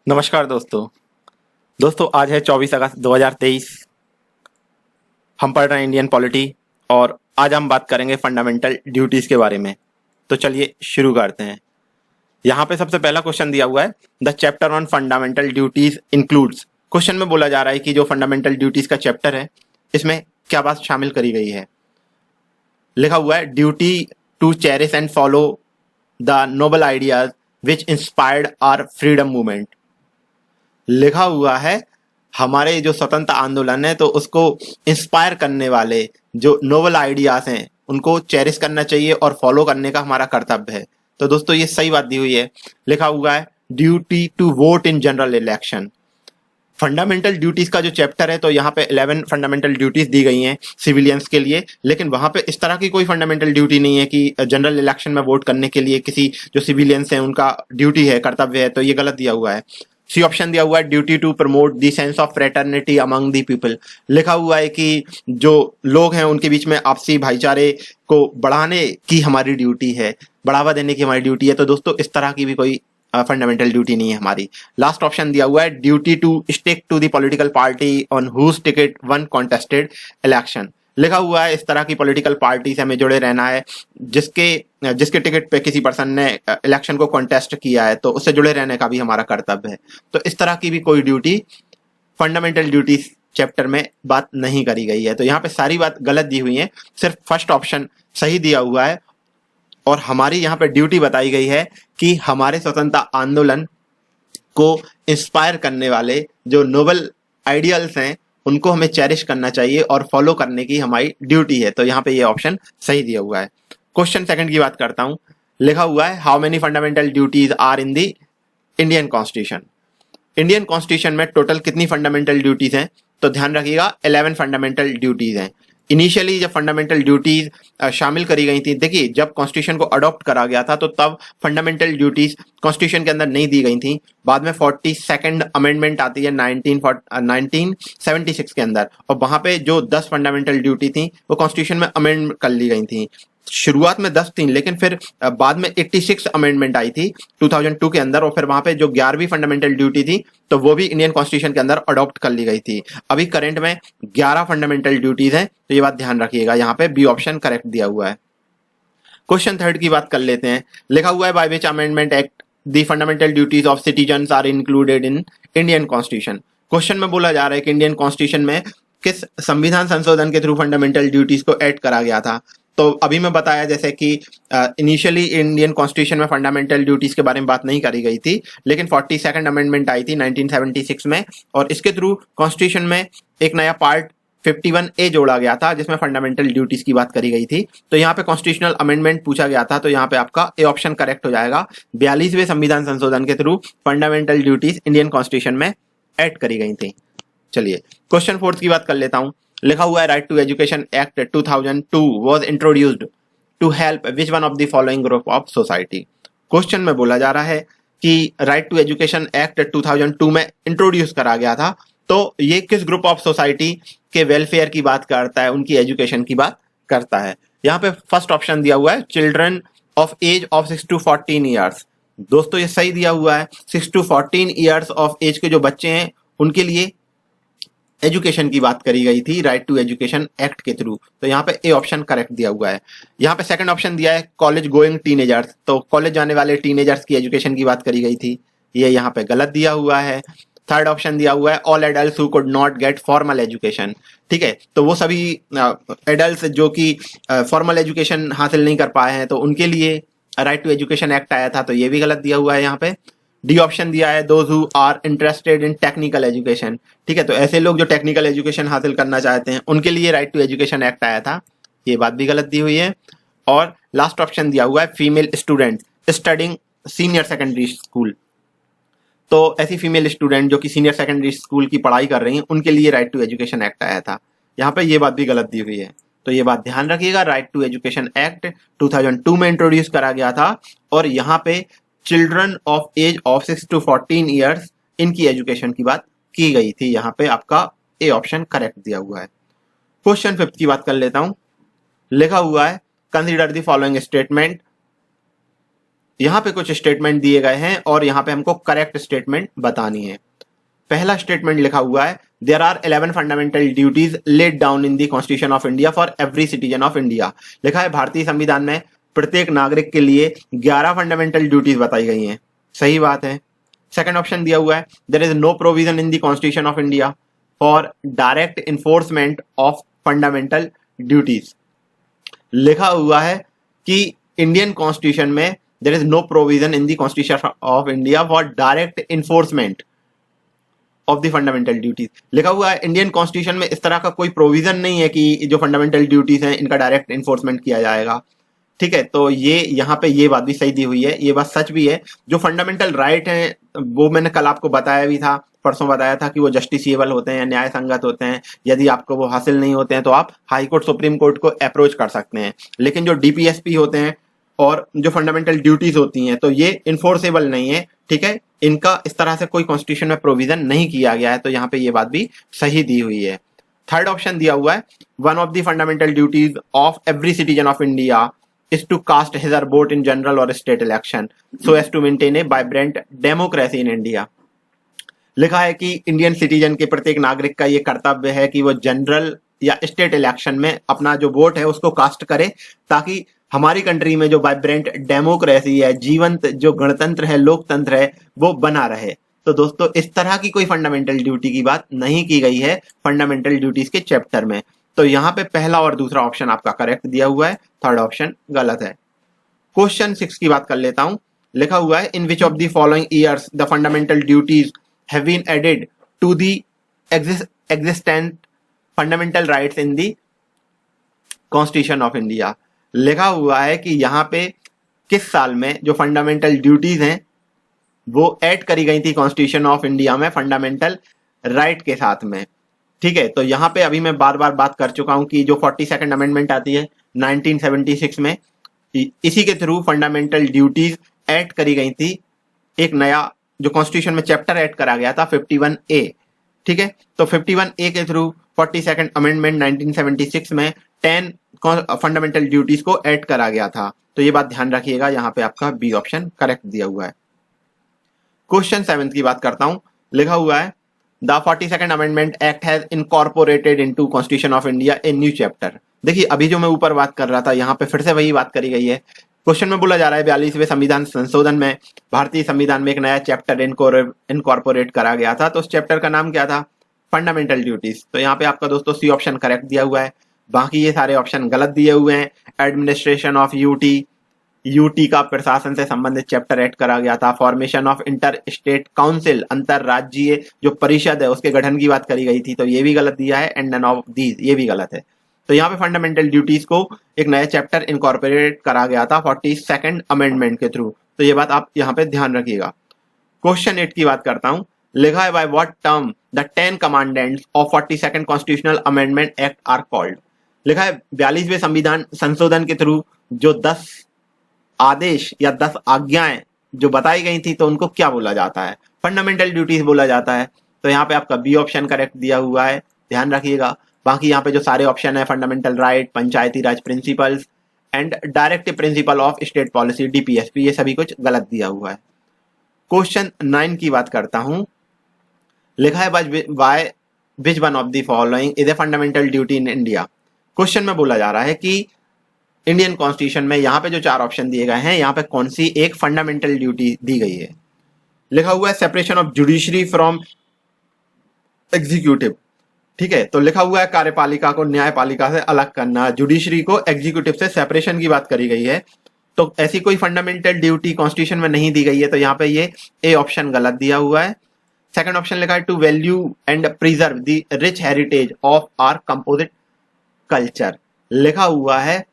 नमस्कार दोस्तों आज है 24 अगस्त 2023। हम पढ़ रहे हैं इंडियन पॉलिटी और आज हम बात करेंगे फंडामेंटल ड्यूटीज के बारे में। तो चलिए शुरू करते हैं। यहाँ पे सबसे पहला क्वेश्चन दिया हुआ है, the chapter on fundamental duties includes. Question में बोला जा रहा है कि जो फंडामेंटल ड्यूटीज का चैप्टर है इसमें क्या बात शामिल करी गई है। लिखा हुआ है, duty to cherish and follow the noble ideas which inspired our freedom movement. लिखा हुआ है हमारे जो स्वतंत्र आंदोलन है तो उसको इंस्पायर करने वाले जो नोबल आइडियाज हैं उनको चेरिश करना चाहिए और फॉलो करने का हमारा कर्तव्य है। तो दोस्तों ये सही बात दी हुई है। लिखा हुआ है duty to vote in general election. Fundamental duties का जो चैप्टर है तो यहाँ पे 11 फंडामेंटल ड्यूटीज दी गई हैं सिविलियंस के लिए, लेकिन वहां पे इस तरह की कोई फंडामेंटल ड्यूटी नहीं है कि जनरल इलेक्शन में वोट करने के लिए किसी जो सिविलियंस हैं उनका ड्यूटी है, कर्तव्य है। तो ये गलत दिया हुआ है। सी ऑप्शन दिया हुआ है duty to promote the sense of fraternity among the people. लिखा हुआ है कि जो लोग हैं उनके बीच में आपसी भाईचारे को बढ़ाने की हमारी ड्यूटी है, बढ़ावा देने की हमारी ड्यूटी है। तो दोस्तों इस तरह की भी कोई फंडामेंटल ड्यूटी नहीं है हमारी। लास्ट ऑप्शन दिया हुआ है duty to stick to the political party on whose ticket one contested election. लिखा हुआ है इस तरह की पॉलिटिकल पार्टी से हमें जुड़े रहना है जिसके टिकट पे किसी पर्सन ने इलेक्शन को कॉन्टेस्ट किया है, तो उससे जुड़े रहने का भी हमारा कर्तव्य है। तो इस तरह की भी कोई ड्यूटी फंडामेंटल ड्यूटीज चैप्टर में बात नहीं करी गई है। तो यहाँ पे सारी बात गलत दी हुई है, सिर्फ फर्स्ट ऑप्शन सही दिया हुआ है। और हमारी यहाँ पे ड्यूटी बताई गई है कि हमारे स्वतंत्रता आंदोलन को इंस्पायर करने वाले जो नोबल आइडियल्स हैं उनको हमें चेरिश करना चाहिए और फॉलो करने की हमारी ड्यूटी है। तो यहाँ पे ये ऑप्शन सही दिया हुआ है। क्वेश्चन सेकंड की बात करता हूं। लिखा हुआ है how many fundamental duties are in the Indian constitution. Indian constitution में टोटल कितनी फंडामेंटल ड्यूटीज हैं? तो ध्यान रखिएगा 11 फंडामेंटल ड्यूटीज हैं। इनिशियली जब फंडामेंटल ड्यूटीज शामिल करी गई थी, देखिए जब कॉन्स्टिट्यूशन को अडॉप्ट करा गया था तो तब फंडामेंटल ड्यूटीज कॉन्स्टिट्यूशन के अंदर नहीं दी गई थी। बाद में 42nd अमेंडमेंट आती है 1976 के अंदर, और वहां पे जो 10 फंडामेंटल ड्यूटी थी वो कॉन्स्टिट्यूशन में अमेंड कर ली गई थी। शुरुआत में 10 थी, लेकिन फिर बाद में 86 अमेंडमेंट आई थी 2002 के अंदर, और फिर वहां पे जो 11वीं फंडामेंटल ड्यूटी थी तो वो भी इंडियन कॉन्स्टिट्यूशन के अंदर अडॉप्ट कर ली गई थी। अभी करंट में 11 फंडामेंटल ड्यूटीज हैं, तो ये बात ध्यान रखिएगा। यहाँ पे बी ऑप्शन करेक्ट दिया हुआ है। क्वेश्चन थर्ड की बात कर लेते हैं। लिखा हुआ है by which amendment act the fundamental duties of citizens are included in Indian constitution. Question में बोला जा रहा है कि इंडियन कॉन्स्टिट्यूशन में किस संविधान संशोधन के थ्रू फंडामेंटल ड्यूटीज को ऐड करा गया था। तो अभी मैं बताया जैसे कि इनिशियली इंडियन कॉन्स्टिट्यूशन में फंडामेंटल ड्यूटीज के बारे में बात नहीं करी गई थी, लेकिन 42nd अमेंडमेंट आई थी 1976 में, और इसके थ्रू कॉन्स्टिट्यूशन में एक नया पार्ट 51A जोड़ा गया था जिसमें फंडामेंटल ड्यूटीज की बात करी गई थी। तो यहाँ पे कॉन्स्टिट्यूशनल अमेंडमेंट पूछा गया था, तो यहाँ पे आपका ए ऑप्शन करेक्ट हो जाएगा। 42वें संविधान संशोधन के through fundamental duties Indian constitution में ऐड करी गई थी। चलिए क्वेश्चन फोर्थ की बात कर लेता हूं। लिखा हुआ है right to education act 2002 was introduced to help which one of the following group of society. Question में बोला जा रहा है कि राइट टू एजुकेशन एक्ट 2002 में इंट्रोड्यूस करा गया था, तो ये किस ग्रुप ऑफ सोसाइटी के वेलफेयर की बात करता है, उनकी एजुकेशन की बात करता है। यहाँ पे फर्स्ट ऑप्शन दिया हुआ है children of age of 6 to 14 years. दोस्तों ये सही दिया हुआ है। 6 to 14 ईयर्स ऑफ एज के जो बच्चे हैं उनके लिए एजुकेशन की बात करी गई थी राइट टू एजुकेशन एक्ट के थ्रू। तो यहाँ पे ए ऑप्शन करेक्ट दिया हुआ है। यहाँ पे सेकंड ऑप्शन दिया है कॉलेज गोइंग टीनेजर्स, तो कॉलेज जाने वाले टीनेजर्स की एजुकेशन की बात करी गई थी, ये यहाँ पे गलत दिया हुआ है। थर्ड ऑप्शन दिया हुआ है all adults who could not gate formal education. ठीक है, तो वो सभी एडल्ट्स जो कि फॉर्मल एजुकेशन हासिल नहीं कर पाए हैं तो उनके लिए राइट टू एजुकेशन एक्ट आया था, तो ये भी गलत दिया हुआ है। यहाँ पे डी ऑप्शन दिया है those who are interested in technical education. ठीक है, तो ऐसे लोग जो टेक्निकल एजुकेशन हासिल करना चाहते हैं उनके लिए राइट टू एजुकेशन एक्ट आया था, ये बात भी गलत दी हुई है। और लास्ट ऑप्शन दिया हुआ है female student studying senior secondary school, तो ऐसी फीमेल स्टूडेंट जो कि सीनियर सेकेंडरी स्कूल की पढ़ाई कर रही हैं उनके लिए राइट टू एजुकेशन एक्ट आया था। यहाँ पे ये बात भी गलत दी हुई है, तो ये बात ध्यान रखिएगा। राइट टू एजुकेशन एक्ट 2002 में इंट्रोड्यूस करा गया था, और यहाँ पे children of age of 6 to 14 years इनकी एजुकेशन की बात की गई थी। यहाँ पे आपका ए ऑप्शन करेक्ट दिया हुआ है। क्वेश्चन फिफ्थ की बात कर लेता हूं। लिखा हुआ है कंसीडर द फॉलोइंग स्टेटमेंट यहाँ पे कुछ स्टेटमेंट दिए गए हैं और यहाँ पे हमको करेक्ट स्टेटमेंट बतानी है। पहला स्टेटमेंट लिखा हुआ है, there are 11 fundamental duties laid down in the constitution of India for every citizen of India. लिखा है भारतीय संविधान में प्रत्येक नागरिक के लिए 11 फंडामेंटल ड्यूटीज बताई गई हैं। सही बात है। सेकंड ऑप्शन दिया हुआ है, there is no provision in the constitution of India for direct enforcement of fundamental duties. लिखा हुआ है कि इंडियन कॉन्स्टिट्यूशन में there is no provision in the constitution of India for direct enforcement of the fundamental duties. लिखा हुआ है Indian constitution में इस तरह का कोई प्रोविजन नहीं है कि जो फंडामेंटल ड्यूटीज हैं इनका डायरेक्ट इन्फोर्समेंट किया जाएगा। ठीक है, तो ये यहाँ पे ये बात भी सही दी हुई है, ये बात सच भी है। जो फंडामेंटल राइट हैं वो मैंने कल आपको बताया भी था, परसों बताया था कि वो जस्टिसिएबल होते हैं, न्याय संगत होते हैं। यदि आपको वो हासिल नहीं होते हैं तो आप हाई कोर्ट, सुप्रीम कोर्ट को अप्रोच कर सकते हैं। लेकिन जो डीपीएसपी होते हैं और जो फंडामेंटल ड्यूटीज होती हैं तो ये इन्फोर्सेबल नहीं है। ठीक है, इनका इस तरह से कोई कॉन्स्टिट्यूशन में प्रोविजन नहीं किया गया है, तो यहाँ पे ये बात भी सही दी हुई है। थर्ड ऑप्शन दिया हुआ है, one of the fundamental duties of every citizen of India is to cast his or vote in general or state election so as to maintain a vibrant democracy in India। लिखा है कि Indian citizen के प्रत्येक नागरिक का ये कर्तव्य है कि वो जनरल या स्टेट इलेक्शन में अपना जो वोट है उसको कास्ट करे, ताकि हमारी कंट्री में जो वाइब्रेंट डेमोक्रेसी है, जीवंत जो गणतंत्र है, लोकतंत्र है, वो बना रहे। तो दोस्तों इस तरह की कोई फंडामेंटल ड्यूटी की बात नहीं की गई है फंडामेंटल ड्यूटीज के चैप्टर में। तो यहाँ पे पहला और दूसरा ऑप्शन आपका करेक्ट दिया हुआ है, थर्ड ऑप्शन गलत है। क्वेश्चन 6 की बात कर लेता हूं। लिखा हुआ है, in which of the following years the fundamental duties have been added to the existent fundamental rights in the constitution of India. लिखा हुआ है कि यहाँ पे किस साल में जो फंडामेंटल ड्यूटीज हैं वो ऐड करी गई थी कॉन्स्टिट्यूशन ऑफ इंडिया में फंडामेंटल राइट के साथ में। ठीक है, तो यहाँ पे अभी मैं बार बार बात कर चुका हूं कि जो 42nd अमेंडमेंट आती है 1976 में, इसी के थ्रू फंडामेंटल ड्यूटीज ऐड करी गई थी। एक नया जो कॉन्स्टिट्यूशन में चैप्टर ऐड करा गया था 51A। ठीक है, तो 51A के थ्रू 42nd अमेंडमेंट 1976 में 10 फंडामेंटल ड्यूटीज को ऐड करा गया था। तो ये बात ध्यान रखिएगा, यहाँ पे आपका बी ऑप्शन करेक्ट दिया हुआ है। क्वेश्चन 7 की बात करता हूं। लिखा हुआ है, The 42nd Amendment Act has incorporated into Constitution of India a new chapter। देखिए अभी जो मैं ऊपर बात कर रहा था यहाँ पे फिर से वही बात करी गई है। क्वेश्चन में बोला जा रहा है 42वें संविधान संशोधन में भारतीय संविधान में एक नया चैप्टर इनकॉर्पोरेट करा गया था। तो उस चैप्टर का नाम क्या था? Fundamental duties. तो यहाँ पे आपका दोस्तों सी ऑप्शन करेक्ट दिया हुआ है, बाकी ये सारे ऑप्शन गलत दिए हुए हैं। एडमिनिस्ट्रेशन ऑफ यूटी का प्रशासन से संबंधित चैप्टर ऐड करा गया था। Formation of inter state council, अंतरराज्यीय जो परिषद है उसके गठन की बात करी गई थी, तो ये भी गलत दिया है। एंड नन ऑफ दीज, ये भी गलत है। तो यहाँ पे फंडामेंटल ड्यूटीज को एक नया चैप्टर इनकॉर्पोरेट करा गया था 42nd अमेंडमेंट के थ्रू। तो ये बात आप यहाँ पे ध्यान रखिएगा। क्वेश्चन 8 की बात करता हूँ। लिखा है, by what term the 10 commandments of 42nd constitutional amendment act are called. लिखा है 42वें संविधान संशोधन के थ्रू जो 10 आदेश या 10 आज्ञाएं जो बताई गई थी तो उनको क्या बोला जाता है? फंडामेंटल ड्यूटीज बोला जाता है। तो यहाँ पे आपका बी ऑप्शन करेक्ट दिया हुआ है, ध्यान रखिएगा। बाकी यहाँ पे जो सारे ऑप्शन है, fundamental right, Panchayati Raj principles and directive principle of state policy DPSP, ये सभी कुछ गलत दिया हुआ है। क्वेश्चन 9 की बात करता हूं। लिखा है, by which one of the following is a fundamental duty in India. Question में बोला जा रहा है कि इंडियन कॉन्स्टिट्यूशन में यहाँ पे जो 4 ऑप्शन दिए गए हैं, यहाँ पे कौन सी एक फंडामेंटल ड्यूटी दी गई है? लिखा हुआ है, separation of judiciary from executive. ठीक है, तो लिखा हुआ है कार्यपालिका को न्यायपालिका से अलग करना, जुडिशरी को एग्जीक्यूटिव से सेपरेशन की बात करी गई है। तो ऐसी कोई फंडामेंटल ड्यूटी कॉन्स्टिट्यूशन में नहीं दी गई है, तो यहाँ पे ये ए ऑप्शन गलत दिया हुआ है। सेकंड ऑप्शन लिखा है, to value and preserve the rich heritage of our composite culture. लिखा हुआ है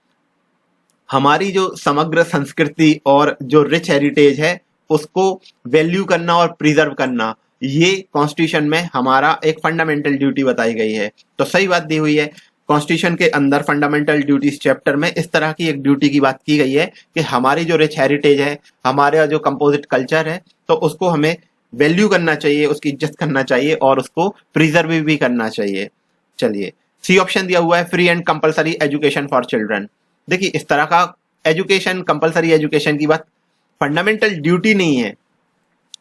हमारी जो समग्र संस्कृति और जो रिच हेरिटेज है उसको वैल्यू करना और प्रिजर्व करना, ये कॉन्स्टिट्यूशन में हमारा एक फंडामेंटल ड्यूटी बताई गई है। तो सही बात दी हुई है। कॉन्स्टिट्यूशन के अंदर फंडामेंटल ड्यूटीज चैप्टर में इस तरह की एक ड्यूटी की बात की गई है कि हमारी जो रिच हेरिटेज है, हमारा जो कंपोजिट कल्चर है, तो उसको हमें वैल्यू करना चाहिए, उसकी इज्जत करना चाहिए और उसको प्रिजर्व भी करना चाहिए। चलिए, सी ऑप्शन दिया हुआ है, free and compulsory education for children. देखिए इस तरह का एजुकेशन, कंपलसरी एजुकेशन की बात फंडामेंटल ड्यूटी नहीं है,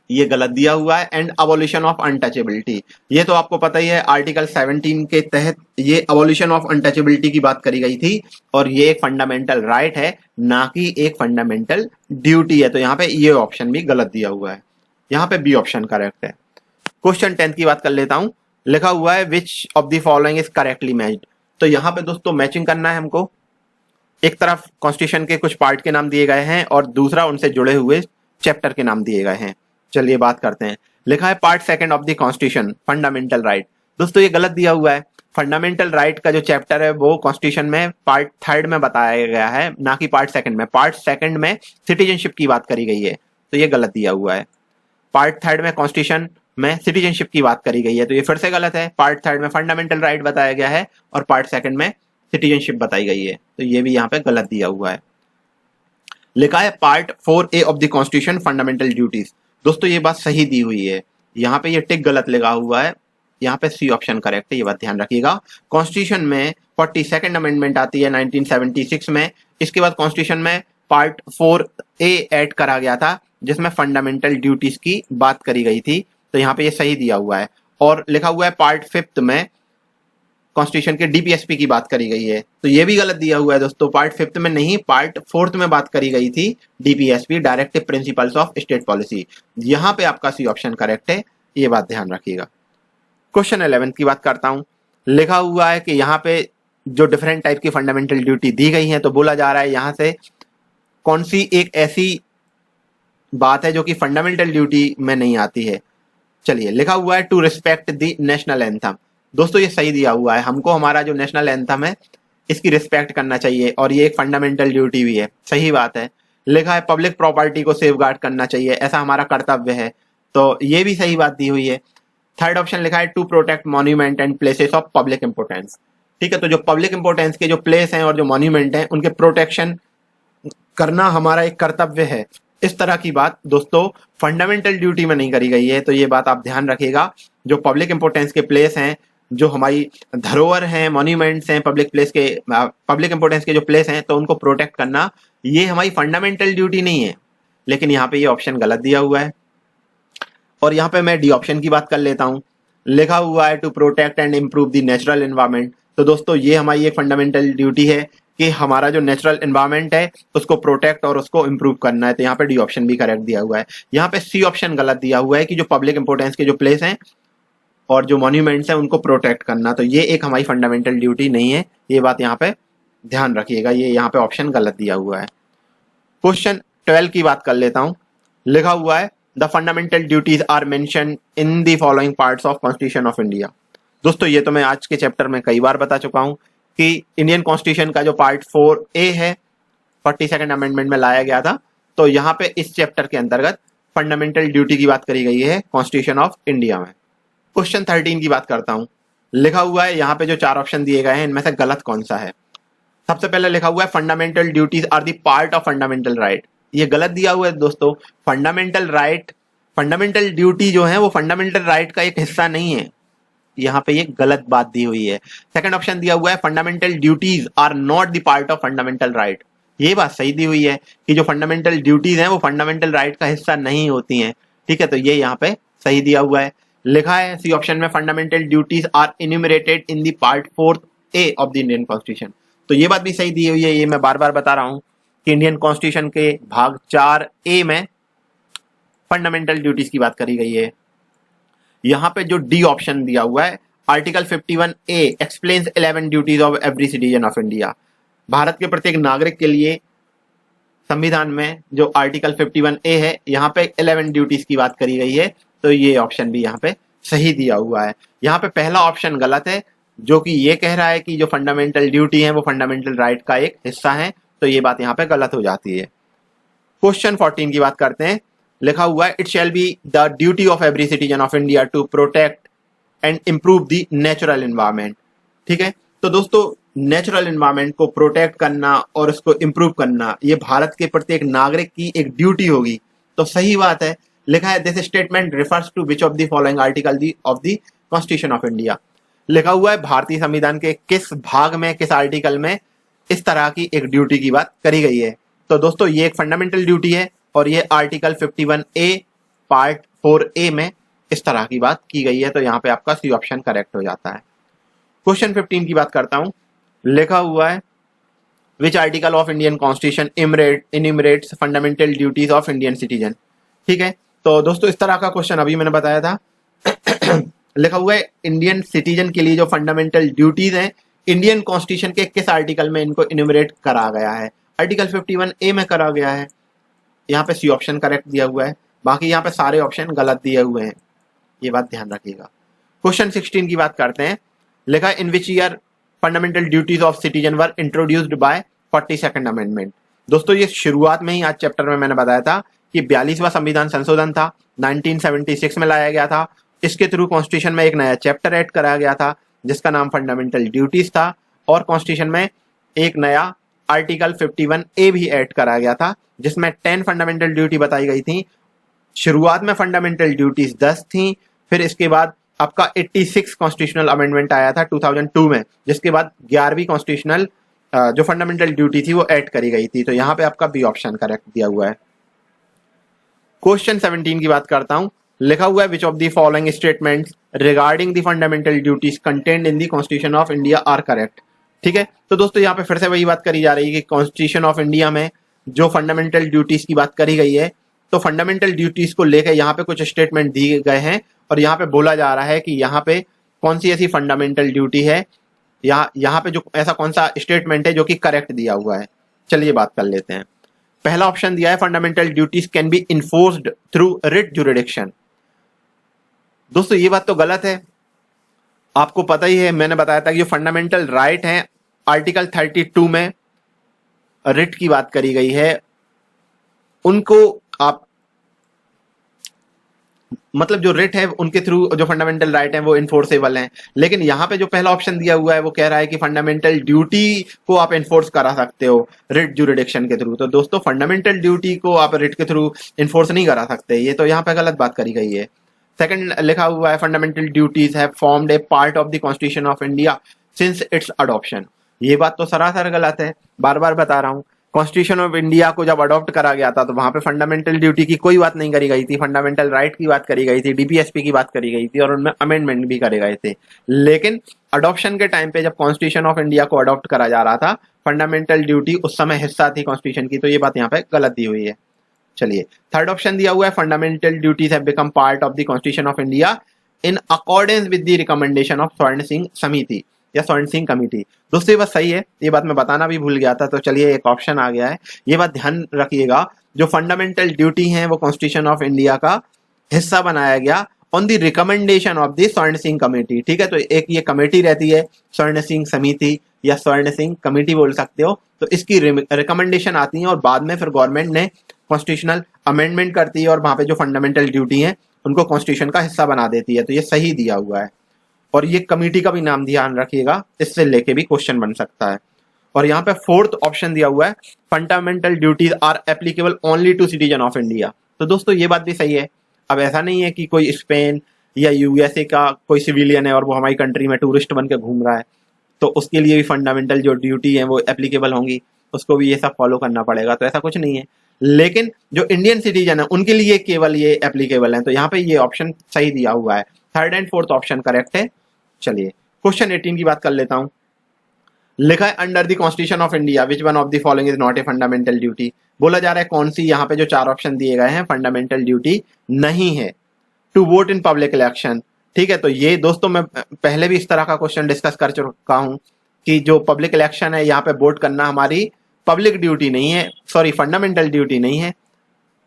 ये गलत दिया हुआ है। एंड अबॉलिशन ऑफ अनटचेबिलिटी, ये तो आपको पता ही है, आर्टिकल 17 के तहत ये अबॉलिशन ऑफ अनटचेबिलिटी की बात करी गई थी, और ये एक फंडामेंटल राइट है, ना कि एक फंडामेंटल ड्यूटी है। तो यहाँ पे ये ऑप्शन भी गलत दिया हुआ है, यहाँ पे बी ऑप्शन करेक्ट है। क्वेश्चन 10 की बात कर लेता हूं। लिखा हुआ है which of the following is correctly matched. तो यहाँ पे दोस्तों मैचिंग करना है हमको। एक तरफ कॉन्स्टिट्यूशन के कुछ पार्ट के नाम दिए गए हैं और दूसरा उनसे जुड़े हुए चैप्टर के नाम दिए गए हैं। चलिए बात करते हैं। लिखा है part second of the constitution fundamental right. दोस्तों ये गलत दिया हुआ है। फंडामेंटल राइट का जो चैप्टर है वो कॉन्स्टिट्यूशन में पार्ट थर्ड में बताया गया है, ना कि पार्ट सेकंड में। पार्ट सेकंड में सिटीजनशिप की बात करी गई है, तो ये गलत दिया हुआ है। पार्ट थर्ड में कॉन्स्टिट्यूशन में सिटीजनशिप की बात करी गई है, तो ये फिर से गलत है। पार्ट थर्ड में फंडामेंटल राइट बताया गया है और पार्ट सेकंड में सिटीजनशिप बताई गई है, तो ये भी यहाँ पे गलत दिया हुआ है। लिखा है part 4A of the constitution fundamental duties. दोस्तों ये बात सही दी हुई है, यहाँ पे ये टिक गलत लगा हुआ है, यहाँ पे सी ऑप्शन करेक्ट है, ये बात ध्यान रखिएगा। कॉन्स्टिट्यूशन में 42nd अमेंडमेंट आती है 1976 में। इसके बाद कॉन्स्टिट्यूशन में पार्ट 4A ऐड करा गया था, जिसमें फंडामेंटल ड्यूटीज की बात करी गई थी, तो यहाँ पे ये सही दिया हुआ है। और लिखा हुआ है पार्ट 5th में कॉन्स्टिट्यूशन के डीपीएसपी की बात करी गई है, तो ये भी गलत दिया हुआ है दोस्तों। पार्ट 5th में नहीं, पार्ट 4th में बात करी गई थी DPSP, directive principles of state policy. यहाँ पे आपका सी ऑप्शन करेक्ट है, ये बात ध्यान रखिएगा। क्वेश्चन 11 की बात करता हूं। लिखा हुआ है कि यहाँ पे जो डिफरेंट टाइप की फंडामेंटल ड्यूटी दी गई है, तो बोला जा रहा है यहाँ से कौन सी एक ऐसी बात है जो कि फंडामेंटल ड्यूटी में नहीं आती है। चलिए, लिखा हुआ है to respect the national anthem. दोस्तों ये सही दिया हुआ है, हमको हमारा जो नेशनल एंथम है इसकी रिस्पेक्ट करना चाहिए, और ये एक फंडामेंटल ड्यूटी भी है, सही बात है। लिखा है पब्लिक प्रॉपर्टी को सेफगार्ड करना चाहिए, ऐसा हमारा कर्तव्य है, तो ये भी सही बात दी हुई है। थर्ड ऑप्शन लिखा है to protect monument and places of public importance. ठीक है, तो जो पब्लिक इंपोर्टेंस के जो प्लेस हैं और जो मॉन्यूमेंट हैं उनके प्रोटेक्शन करना हमारा एक कर्तव्य है। इस तरह की बात दोस्तों फंडामेंटल ड्यूटी में नहीं करी गई है, तो ये बात आप ध्यान रखिएगा। जो पब्लिक इंपोर्टेंस के प्लेस हैं, जो हमारी धरोहर हैं, मॉन्यूमेंट्स हैं, पब्लिक इंपोर्टेंस के जो प्लेस हैं, तो उनको प्रोटेक्ट करना ये हमारी फंडामेंटल ड्यूटी नहीं है। लेकिन यहाँ पे ये ऑप्शन गलत दिया हुआ है। और यहाँ पे मैं डी ऑप्शन की बात कर लेता हूँ। लिखा हुआ है to protect and improve the natural environment. तो दोस्तों ये हमारी एक फंडामेंटल ड्यूटी है कि हमारा जो नेचुरल एनवायरनमेंट है उसको प्रोटेक्ट और उसको इम्प्रूव करना है, तो यहाँ पे डी ऑप्शन भी करेक्ट दिया हुआ है। यहाँ पे सी ऑप्शन गलत दिया हुआ है कि जो पब्लिक इंपोर्टेंस के जो प्लेस हैं और जो मॉन्यूमेंट्स हैं उनको प्रोटेक्ट करना, तो ये एक हमारी फंडामेंटल ड्यूटी नहीं है, ये बात यहाँ पे ध्यान रखिएगा। ये यहाँ पे ऑप्शन गलत दिया हुआ है। क्वेश्चन 12 की बात कर लेता हूँ। लिखा हुआ है the fundamental duties are mention in the following parts of constitution of India. दोस्तों ये तो मैं आज के चैप्टर में कई बार बता चुका हूँ कि इंडियन कॉन्स्टिट्यूशन का जो पार्ट 4A है 42nd अमेंडमेंट में लाया गया था, तो यहाँ पे इस चैप्टर के अंतर्गत फंडामेंटल ड्यूटी की बात करी गई है कॉन्स्टिट्यूशन ऑफ इंडिया में। क्वेश्चन 13 की बात करता हूँ। लिखा हुआ है यहाँ पे जो 4 ऑप्शन दिए गए हैं इनमें से गलत कौन सा है। सबसे पहले लिखा हुआ है fundamental duties are the part of fundamental right. ये गलत दिया हुआ है दोस्तों। फंडामेंटल ड्यूटी जो है वो फंडामेंटल राइट का एक हिस्सा नहीं है, यहाँ पे ये गलत बात दी हुई है। सेकंड ऑप्शन दिया हुआ है fundamental duties are not the part of fundamental right. ये बात सही दी हुई है कि जो फंडामेंटल ड्यूटीज हैं वो फंडामेंटल राइट का हिस्सा नहीं होती हैं। ठीक है, तो ये यहाँ पे सही दिया हुआ है। लिखा है सी ऑप्शन में fundamental duties are enumerated in the part 4A of the Indian constitution. तो ये बात भी सही दी हुई है, ये मैं बार बार बता रहा हूँ कि इंडियन कॉन्स्टिट्यूशन के भाग 4A में फंडामेंटल ड्यूटीज की बात करी गई है। यहाँ पे जो डी ऑप्शन दिया हुआ है article 51A explains 11 duties of every citizen of India. Bharat के प्रत्येक नागरिक के लिए संविधान में जो आर्टिकल 51A है यहाँ पे 11 ड्यूटीज की बात करी गई है, तो ये ऑप्शन भी यहाँ पे सही दिया हुआ है। यहाँ पे पहला ऑप्शन गलत है जो कि ये कह रहा है कि जो फंडामेंटल ड्यूटी है वो फंडामेंटल राइट का एक हिस्सा है, तो ये बात यहाँ पे गलत हो जाती है। क्वेश्चन 14 की बात करते हैं। लिखा हुआ है it shall be the duty of every citizen of India to protect and improve the natural environment. ठीक है, तो दोस्तों नेचुरल एनवायरनमेंट को प्रोटेक्ट करना और उसको इम्प्रूव करना ये भारत के प्रत्येक नागरिक की एक ड्यूटी होगी, तो सही बात है। लिखा है this statement refers to which of the following article of the constitution of India. लिखा हुआ है भारतीय संविधान के किस भाग में, किस आर्टिकल में इस तरह की एक ड्यूटी की बात करी गई है। तो दोस्तों ये एक फंडामेंटल ड्यूटी है, और ये आर्टिकल 51A पार्ट 4A में इस तरह की बात की गई है, तो यहाँ पे आपका सी ऑप्शन करेक्ट हो जाता है। क्वेश्चन 15 की बात करता हूं, लिखा हुआ है which article of Indian constitution enumerates fundamental duties of Indian citizen. ठीक है, तो दोस्तों इस तरह का क्वेश्चन अभी मैंने बताया था। लिखा हुआ है इंडियन सिटीजन के लिए जो फंडामेंटल ड्यूटीज हैं इंडियन कॉन्स्टिट्यूशन के किस आर्टिकल में इनको इन्यूमरेट करा गया है। आर्टिकल 51A में करा गया है। यहाँ पे सी ऑप्शन करेक्ट दिया हुआ है, बाकी यहाँ पे सारे ऑप्शन गलत दिए हुए हैं, ये बात ध्यान रखिएगा। क्वेश्चन 16 की बात करते हैं, लिखा in which year fundamental duties of citizen were introduced by 42nd amendment. दोस्तों ये शुरुआत में ही आज चैप्टर में मैंने बताया था कि 42वां संविधान संशोधन था, 1976 में लाया गया था। इसके थ्रू कॉन्स्टिट्यूशन में एक नया चैप्टर ऐड कराया गया था जिसका नाम फंडामेंटल ड्यूटीज था, और कॉन्स्टिट्यूशन में एक नया आर्टिकल 51A भी ऐड कराया गया था जिसमें 10 फंडामेंटल ड्यूटी बताई गई थी। शुरुआत में फंडामेंटल ड्यूटीज 10 थी, फिर इसके बाद आपका 86 कॉन्स्टिट्यूशनल अमेंडमेंट आया था 2002 में, जिसके बाद 11वीं कॉन्स्टिट्यूशनल जो फंडामेंटल ड्यूटी थी वो ऐड करी गई थी। तो यहाँ पे आपका बी ऑप्शन करेक्ट दिया हुआ है। क्वेश्चन 17 की बात करता हूं, लिखा हुआ है which of the following statements regarding the fundamental duties contained in the constitution of India are correct. ठीक है, तो दोस्तों यहाँ पे फिर से वही बात करी जा रही है कि कॉन्स्टिट्यूशन ऑफ इंडिया में जो फंडामेंटल ड्यूटीज की बात करी गई है, तो फंडामेंटल ड्यूटीज को लेकर यहाँ पे कुछ स्टेटमेंट दिए गए हैं और यहाँ पे बोला जा रहा है कि यहाँ पे कौन सी ऐसी फंडामेंटल ड्यूटी है, यहाँ पे जो ऐसा कौन सा स्टेटमेंट है जो कि करेक्ट दिया हुआ है। चलिए बात कर लेते हैं। पहला ऑप्शन दिया है fundamental duties can be enforced through writ jurisdiction. दोस्तों ये बात तो गलत है, आपको पता ही है, मैंने बताया था कि जो फंडामेंटल राइट है आर्टिकल 32 में रिट की बात करी गई है, उनको आप मतलब जो रिट है उनके थ्रू जो फंडामेंटल राइट है वो इन्फोर्सेबल हैं। लेकिन यहाँ पे जो पहला ऑप्शन दिया हुआ है वो कह रहा है कि फंडामेंटल ड्यूटी को आप इन्फोर्स करा सकते हो रिट जुरिडिक्शन के थ्रू। तो दोस्तों फंडामेंटल ड्यूटी को आप रिट के थ्रू इन्फोर्स नहीं करा सकते, ये तो यहाँ पे गलत बात करी गई है। सेकंड लिखा हुआ है fundamental duties have formed A part of the constitution of India since it's adoption. ये बात तो सरासर गलत है, बार बार बता रहा हूँ। कॉन्स्टिट्यूशन ऑफ इंडिया को जब अडॉप्ट करा गया था तो वहां पे फंडामेंटल ड्यूटी की कोई बात नहीं करी गई थी, फंडामेंटल राइट की बात करी गई थी, डीपीएसपी की बात करी गई थी और उनमें अमेंडमेंट भी करे गए थे। लेकिन अडॉप्शन के टाइम पे जब कॉन्स्टिट्यूशन ऑफ इंडिया को अडॉप्ट करा जा रहा था, फंडामेंटल ड्यूटी उस समय हिस्सा थी कॉन्स्टिट्यूशन की, तो ये बात यहाँ पे गलत दी हुई है। चलिए थर्ड ऑप्शन दिया हुआ है fundamental duties have become part of the constitution of India in accordance with the recommendation of स्वर्ण सिंह समिति या स्वर्ण सिंह कमेटी। दोस्तों ये बात सही है, ये बात मैं बताना भी भूल गया था, तो चलिए एक ऑप्शन आ गया है। ये बात ध्यान रखिएगा, जो फंडामेंटल ड्यूटी है वो कॉन्स्टिट्यूशन ऑफ इंडिया का हिस्सा बनाया गया on the recommendation of the स्वर्ण सिंह कमेटी। ठीक है, तो एक ये कमेटी रहती है स्वर्ण सिंह समिति या स्वर्ण सिंह कमेटी बोल सकते हो, तो इसकी रिकमेंडेशन आती है और बाद में फिर गवर्नमेंट ने कॉन्स्टिट्यूशनल अमेंडमेंट करती है और वहां पे जो फंडामेंटल ड्यूटी है उनको कॉन्स्टिट्यूशन का हिस्सा बना देती है। तो ये सही दिया हुआ है, और ये कमेटी का भी नाम ध्यान रखिएगा, इससे लेके भी क्वेश्चन बन सकता है। और यहाँ पे फोर्थ ऑप्शन दिया हुआ है fundamental duties are applicable only to citizen of India. तो दोस्तों ये बात भी सही है। अब ऐसा नहीं है कि कोई स्पेन या यूएसए का कोई सिविलियन है और वो हमारी कंट्री में टूरिस्ट बन के घूम रहा है तो उसके लिए भी फंडामेंटल जो ड्यूटी है वो एप्लीकेबल होंगी, उसको भी ये सब फॉलो करना पड़ेगा, तो ऐसा कुछ नहीं है। लेकिन जो इंडियन सिटीजन है उनके लिए केवल ये एप्लीकेबल है, तो यहाँ पे ये ऑप्शन सही दिया हुआ है। Third and fourth option correct है। चलिए क्वेश्चन 18 की बात कर लेता हूं। लिखा है under the constitution of India which one of the following is not a fundamental duty. बोला जा रहा है कौन सी यहाँ पे जो चार ऑप्शन दिए गए हैं फंडामेंटल ड्यूटी नहीं है। To vote in public election. ठीक है, तो ये दोस्तों मैं पहले भी इस तरह का क्वेश्चन डिस्कस कर चुका हूं कि जो पब्लिक इलेक्शन है यहाँ पे वोट करना हमारी पब्लिक ड्यूटी नहीं है, सॉरी फंडामेंटल ड्यूटी नहीं है,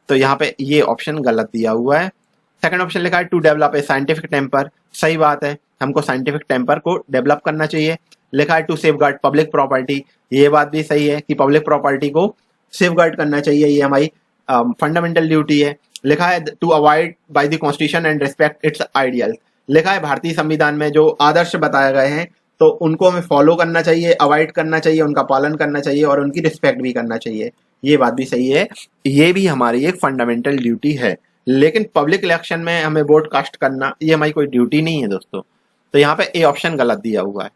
तो यहाँ पे ये ऑप्शन गलत दिया हुआ है। सेकंड ऑप्शन लिखा है to develop a scientific temper. सही बात है, हमको साइंटिफिक टेम्पर को डेवलप करना चाहिए। लिखा है टू सेफगार्ड पब्लिक प्रॉपर्टी। ये बात भी सही है कि पब्लिक प्रॉपर्टी को सेफगार्ड करना चाहिए, ये हमारी फंडामेंटल ड्यूटी है। लिखा है to avoid by the constitution and respect its ideal. लिखा है भारतीय संविधान में जो आदर्श बताए गए हैं तो उनको हमें फॉलो करना चाहिए, अवॉइड करना चाहिए, उनका पालन करना चाहिए और उनकी रिस्पेक्ट भी करना चाहिए। ये बात भी सही है, ये भी हमारी एक फंडामेंटल ड्यूटी है। लेकिन पब्लिक इलेक्शन में हमें वोट कास्ट करना ये हमारी कोई ड्यूटी नहीं है दोस्तों, तो यहाँ पे ए ऑप्शन गलत दिया हुआ है।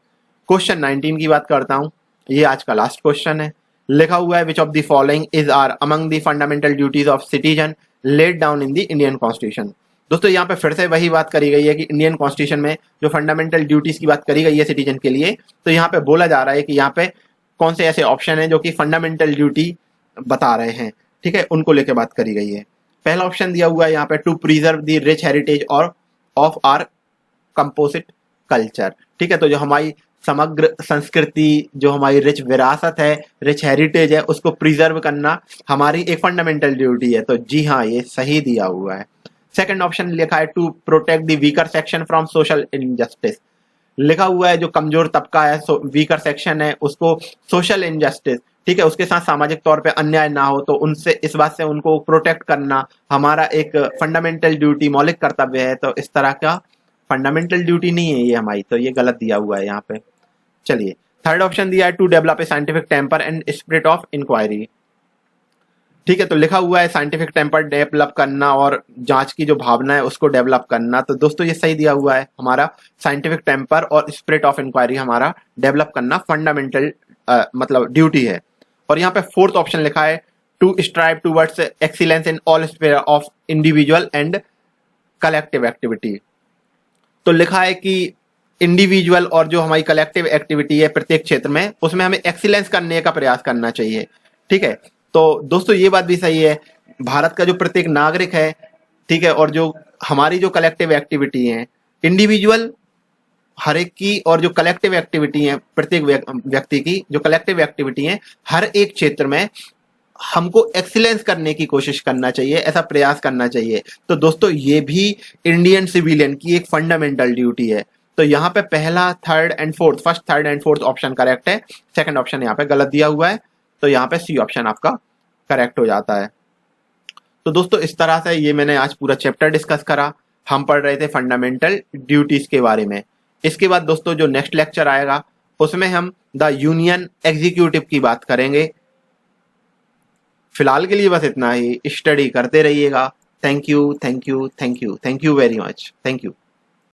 क्वेश्चन 19 की बात करता हूँ, ये आज का लास्ट क्वेश्चन है। लिखा हुआ है which of the following is are among the fundamental duties of citizen laid down in the Indian constitution. दोस्तों यहाँ पे फिर से वही बात करी गई है कि इंडियन कॉन्स्टिट्यूशन में जो फंडामेंटल ड्यूटीज की बात करी गई है सिटीजन के लिए, तो यहाँ पे बोला जा रहा है कि यहाँ पे कौन से ऐसे ऑप्शन है जो कि फंडामेंटल ड्यूटी बता रहे हैं, ठीक है, उनको लेके बात करी गई है। पहला ऑप्शन दिया हुआ है यहाँ पे to preserve the rich heritage और ऑफ आर कंपोजिट कल्चर, ठीक है। तो जो हमारी समग्र संस्कृति, जो हमारी रिच विरासत है, रिच हेरिटेज है, उसको प्रिजर्व करना हमारी एक फंडामेंटल ड्यूटी है। तो जी हाँ, ये सही दिया हुआ है। सेकंड ऑप्शन लिखा है to protect the weaker section from social injustice. लिखा हुआ है जो कमजोर तबका है, वीकर सेक्शन है, उसको सोशल इनजस्टिस, ठीक है, उसके साथ सामाजिक तौर पे अन्याय ना हो, तो उनसे इस बात से उनको प्रोटेक्ट करना हमारा एक फंडामेंटल ड्यूटी, मौलिक कर्तव्य है। तो इस तरह का फंडामेंटल ड्यूटी नहीं है ये हमारी, तो ये गलत दिया हुआ है यहाँ पे। चलिए, थर्ड ऑप्शन दिया है to develop a scientific temper and spirit of inquiry, ठीक है। तो लिखा हुआ है साइंटिफिक टेम्पर डेवलप करना और जांच की जो भावना है उसको डेवलप करना। तो दोस्तों ये सही दिया हुआ है, हमारा साइंटिफिक टेम्पर और स्पिरिट ऑफ इंक्वायरी हमारा डेवलप करना फंडामेंटल मतलब ड्यूटी है। और यहाँ पे फोर्थ ऑप्शन लिखा है to strive towards excellence in all sphere of individual and collective activity. तो लिखा है कि इंडिविजुअल और जो हमारी कलेक्टिव एक्टिविटी है प्रत्येक क्षेत्र में, उसमें हमें एक्सीलेंस करने का प्रयास करना चाहिए, ठीक है। तो दोस्तों ये बात भी सही है, भारत का जो प्रत्येक नागरिक है, ठीक है, और जो हमारी जो कलेक्टिव एक्टिविटी है, इंडिविजुअल हर एक की और जो कलेक्टिव एक्टिविटी है प्रत्येक व्यक्ति की जो कलेक्टिव एक्टिविटी है, हर एक क्षेत्र में हमको एक्सीलेंस करने की कोशिश करना चाहिए, ऐसा प्रयास करना चाहिए। तो दोस्तों ये भी इंडियन सिविलियन की एक फंडामेंटल ड्यूटी है। तो यहाँ पे पहला, third and fourth, first, third and fourth option correct है, सेकंड ऑप्शन यहाँ पे गलत दिया हुआ है। तो यहाँ पे सी ऑप्शन आपका करेक्ट हो जाता है। तो दोस्तों इस तरह से ये मैंने आज पूरा चैप्टर डिस्कस करा। हम पढ़ रहे थे फंडामेंटल ड्यूटीज के बारे में। इसके बाद दोस्तों जो नेक्स्ट लेक्चर आएगा उसमें हम द यूनियन एग्जीक्यूटिव की बात करेंगे। फिलहाल के लिए बस इतना ही, स्टडी करते रहिएगा। Thank you, thank you, thank you, thank you very much, thank you.